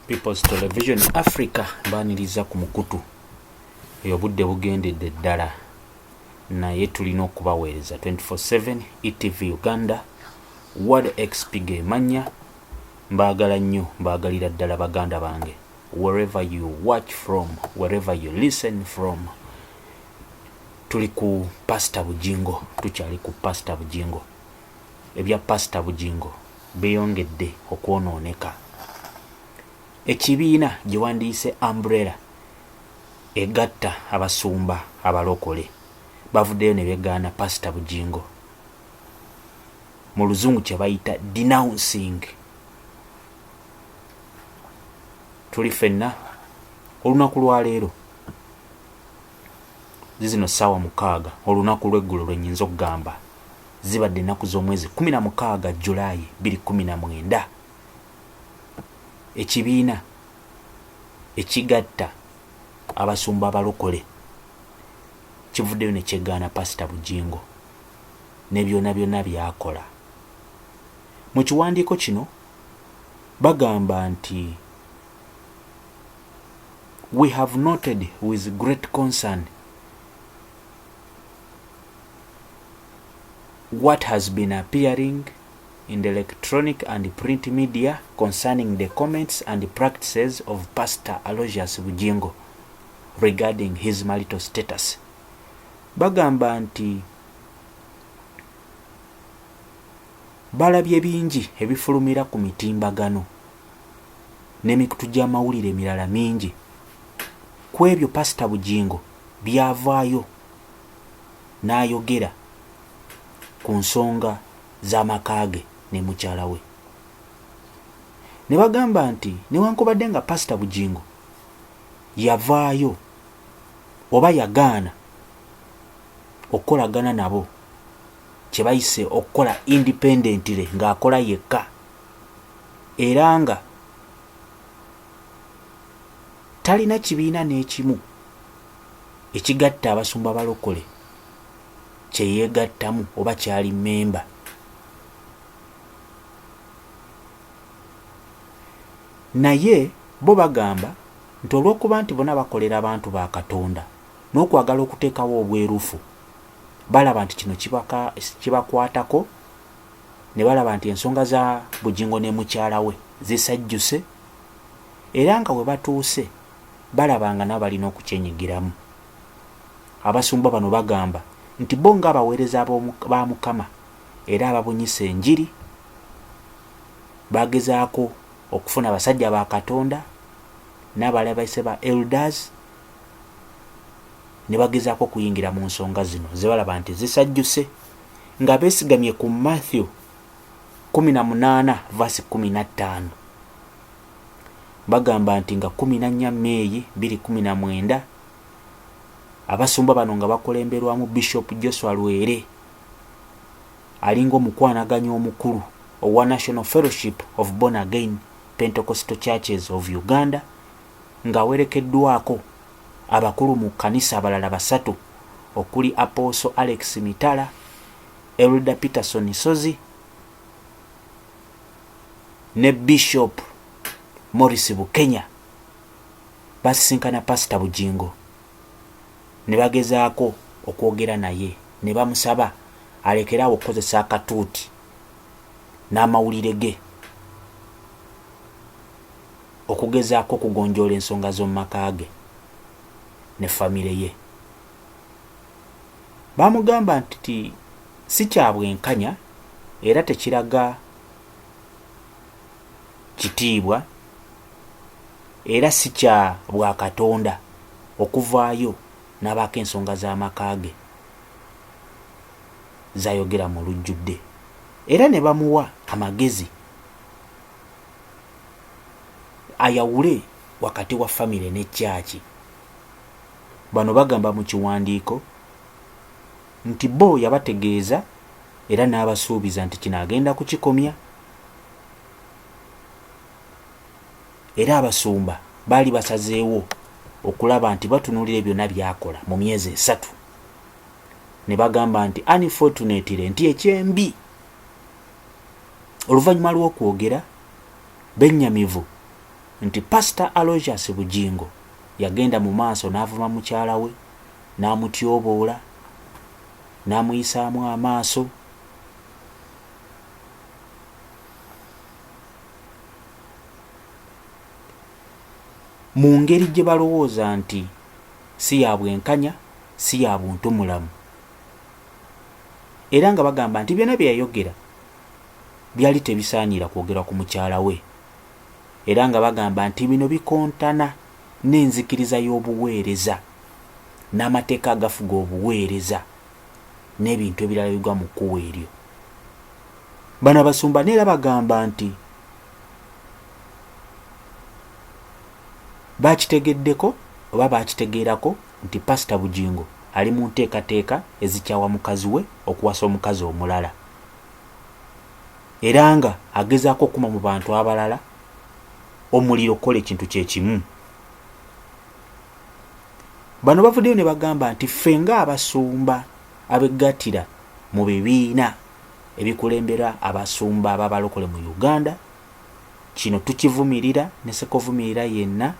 People's Television Africa baniriza ku mukutu eyo budde bugendedde ddala naye tulina okubaweereza 24/7 ETV Uganda World Expige manya mbaagala nnyo mbaagalira ddala baganda bange wherever you watch from wherever you listen from tuli ku Pastor Bujingo tukyali ku Pastor Bujingo ebya Pastor Bujingo beyongedde okwonooneka ekibiina gye wandiise umbrella egatta abasumba abalokole bavuddeyo ne begaana Pastor Bujingo mu luzungu kye bayita denouncing. Tuli fenna olunaku lwa leero zizino ssaawa 6 olunaku lw'eggulo lwe nnyinza okugamba zibadde ennaku z'omwezi 16 Julayi 2019 ekibiina ekigatta abasumba abalokole kivuddeyo ne kyegaana Pastor Bujingo ne byonna byakola. Mu kiwandiiko kino bagamba nti we have noted with great concern what has been appearing in the electronic and print media concerning the comments and practices of Pastor Aloysius Bujingo regarding his marital status. Bagamba nti balabye bingi ebifulumira ku mitimbagano n'emikutu gy'amawulire emirala mingi ku ebyo Pastor Bujingo byavaayo n'ayogera ku nsonga z'amakaage ne mukyala we. Ne bagamba nti newankubadde nga Pastor Bujingo yavaayo oba yagaana okukolagana nabo kye bayise okukola independently ng'akola yekka era nga talina kibiina n'ekimu ekigatta abasumba balokole kye yeegattamu oba kyali memba. Naye bo bagamba nti olw'okuba nti bonna bakolera abantu ba Katonda n'okwagala okuteekawo obwerufu balaba nti kino kibakwatako ne balaba nti ensonga za Bujingo ne mukyala we zisajjuse era nga we batuuse balaba nga nabo balina okukyenyigiramu. Abasumba bano bagamba nti bo nga abaweereza ba Mukama era ababunyisa enjiri bagezaako okufuna abasajja ba Katonda n'abalala bayise ba elders ne bagezaako okuyingira mu nsonga zino ze balaba nti zisajjuse nga beesigamye ku Matthew 18:15 bagamba nti nga 14 Meeyi 2019 abasumba bano nga bakulemberwamu Bishop Joshua Lwere alinga omukwanaganya omukulu owa National Fellowship of Born Again Pentecostal Churches of Uganda nga werekeddwako abakulu mu Kanisa abalala 3 okuli Apostle Alex Mitala, Elder Peterson Sozi ne Bishop Morris Bukenya basisinkana Pastor Bujingo ne bagezaako okwogera naye ne bamusaba alekerawo okukozesa akatuuti n'amawulire ge okugezaako okugonjoola ensonga z'omu maka ge ne famire ye. Bamugamba nti si kya bwenkanya era tekiraga kitiibwa era si kya bwa Katonda okuvaayo n'abaako ensonga z'amaka ge zayogera mu lujjudde era ne bamuwa amagezi ayawule wakati wa famire ne kyaki. Bano bagamba mu kiwandiiko nti bo yabategeeza era n'abasuubiza nti kino agenda kukikomya era abasumba baali basazeewo okulaba nti batunuulira byonna byakola mu myezi 3 ne bagamba nti unfortunately nti ekyembi oluvannyuma lw'okwogera bennyamivu nti Pastor Aloysius Bujingo yagenda mu maaso n'avuma mukyala we n'amutyoboola n'amuyisaamu amaaso. Mu ngeri gye balowooza nti si ya bwenkanya, si ya buntu mulamu. Era nga bagamba nti byonna bye yayogera byali tebisaanira kwogerwa ku mukyala we. Era nga bagamba nti bino bikontana n'enzikiriza y'obuweereza n'amateeka agafuga obuweereza n'ebintu ebirala bigwa mu kkubo eryo. Bano abasumba neera bagamba nti bakitegeddeko oba bakitegeerako nti Pastor Bujingo ali mu nteekateeka ezikyawa mukazi we okuwasa omukazi omulala, era nga agezaako okuma mu bantu abalala omuliro kola ekintu kye kimu. Bano bavuddeyo ne bagamba nti ffe ng'abasumba abegattira mu bibiina ebikulembera abasumba ababalokole mu Uganda, kino tukivumirira ne sekovumirira yenna.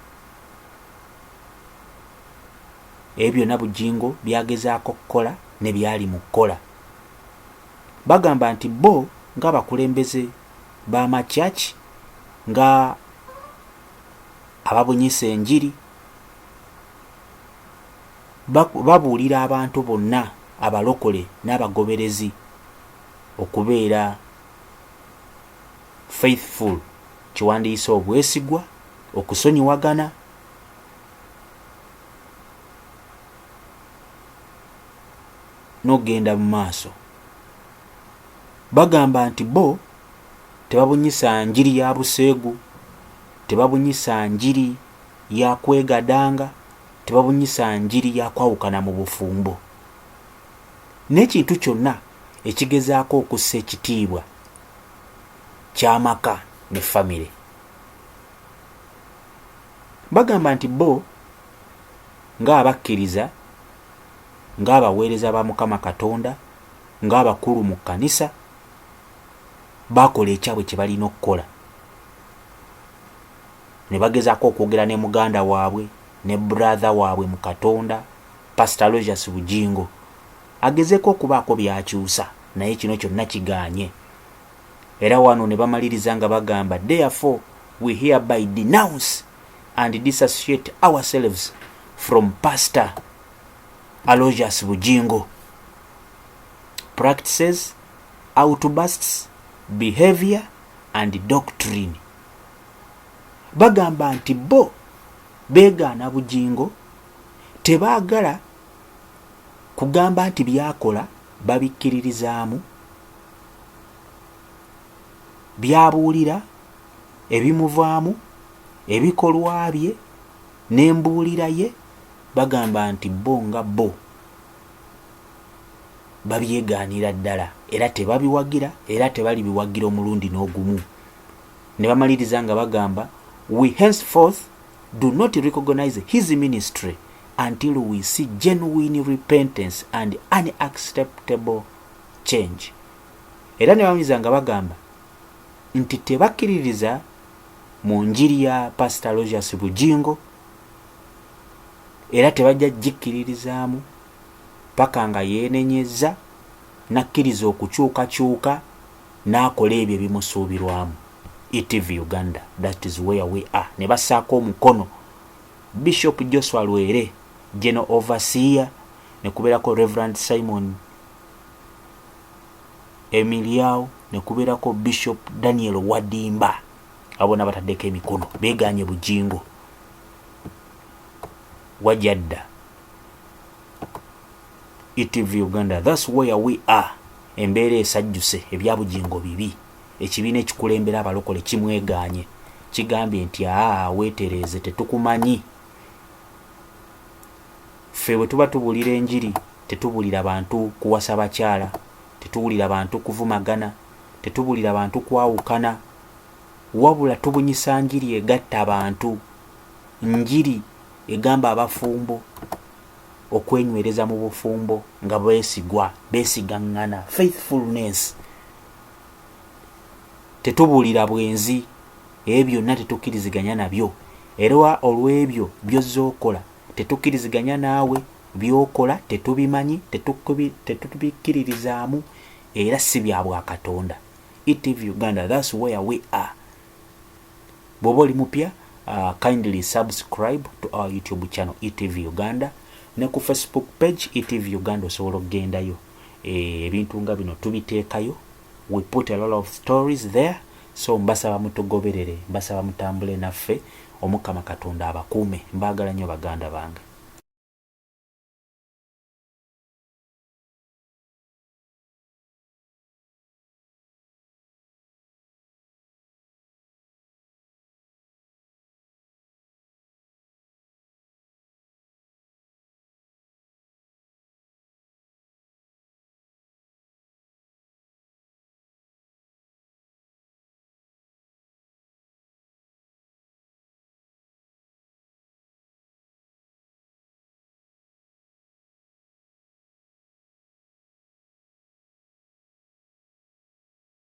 Ebyo na Bujingo byagezaako kukola ne byali mu kukola. Bagamba nti bo ng'abakulembeze b'amakyaki, nga ababunyisa enjiri, babuulira abantu bonna abalokole n'abagoberezi okubeera faithful, kiwandiisa obwesigwa, okusonyiwagana, n'ogenda mu maaso. Bagamba nti bo tebabunyisa njiri ya buseegu, tebabunyisa njiri ya kwegadanga, tebabunyisa njiri ya kwawukana mu bufumbo, n'ekintu kyonna ekigezaako okussa ekitiibwa ky'amaka ne famire. Bagamba nti bo ng'abakkiriza, ng'abaweereza ba Mukama Katonda, ng'abakulu mu Kanisa, bakola ekyabwe kye balina okukola. Ne bagezaako okwogera ne muganda waabwe ne brother waabwe mu Katonda, Pastor Aloysius Bujingo, agezeeko okubaako byakyusa, naye kino kyonna kigaanye. Era wano ne bamaliriza nga bagamba, therefore we hereby denounce and dissociate ourselves from Pastor Aloysius Bujingo practices, outbursts, behavior and doctrine. Bagamba nti bo beegaana Bujingo, tebaagala kugamba nti byakola babikkiririzaamu, byabuulira, ebimuvaamu, ebikolwa bye n'embuulira ye. Bagamba nti bo nga bo babyegaanira ddala, era tebabiwagira, era tebalibiwagira omulundi n'ogumu. Ne bamaliriza nga bagamba, we henceforth do not recognize his ministry until we see genuine repentance and unacceptable change. Era ne bamaliriza nga bagamba nti tebakkiririza mu njiri ya Pastor Aloysius Bujingo, era tebajja gikkiririzaamu paka nga yeenenyezza nakkiriza okukyukakyuka n'akola ebyo ebimusuubirwamu. ETV Uganda, that is where we are. Ne bassaako omukono Bishop Joshua Lwere, General Overseer, ne kubeerako Reverend Simon Emiliao, ne kubeerako Bishop Daniel Wadimba. Abo nabataddeko emikono beeganye Bujingo. Wajadda ETV Uganda, that's where we are. Embeera esajjuse ebya Bujingo bibi, ekibiina ekikulembera abalokole kimweganye, kigambye nti weetereeze, tetukumanyi. Ffe bwe tuba tubuulira enjiri, tetubuulira bantu kuwasa bakyala, tetubuulira bantu kuvumagana, tetubuulira bantu kwawukana, wabula tubunyisa njiri egatta abantu, njiri egamba abafumbo okwenywereza mu bufumbo nga beesigaŋŋana, faithfulness. Tetubuulira bwenzi, ebyo byonna tetukkiriziganya nabyo, era olw'ebyo by'ozookola tetukkiriziganya naawe, by'okola tetubimanyi, tetubikkirizaamu, era si bya Bwakatonda. ETV Uganda, that's where we are. Bw'oba oli mupya, kindly subscribe to our YouTube channel ETV Uganda, ne ku Facebook page ETV Uganda osobola okugendayo. Ebintu nga bino tubiteekayo, we put a lot of stories there, so mbasaba mutugoberere, mbasaba mutambule naffe, Omukama Katonda abakuume. Mbaagala nnyo baganda bange.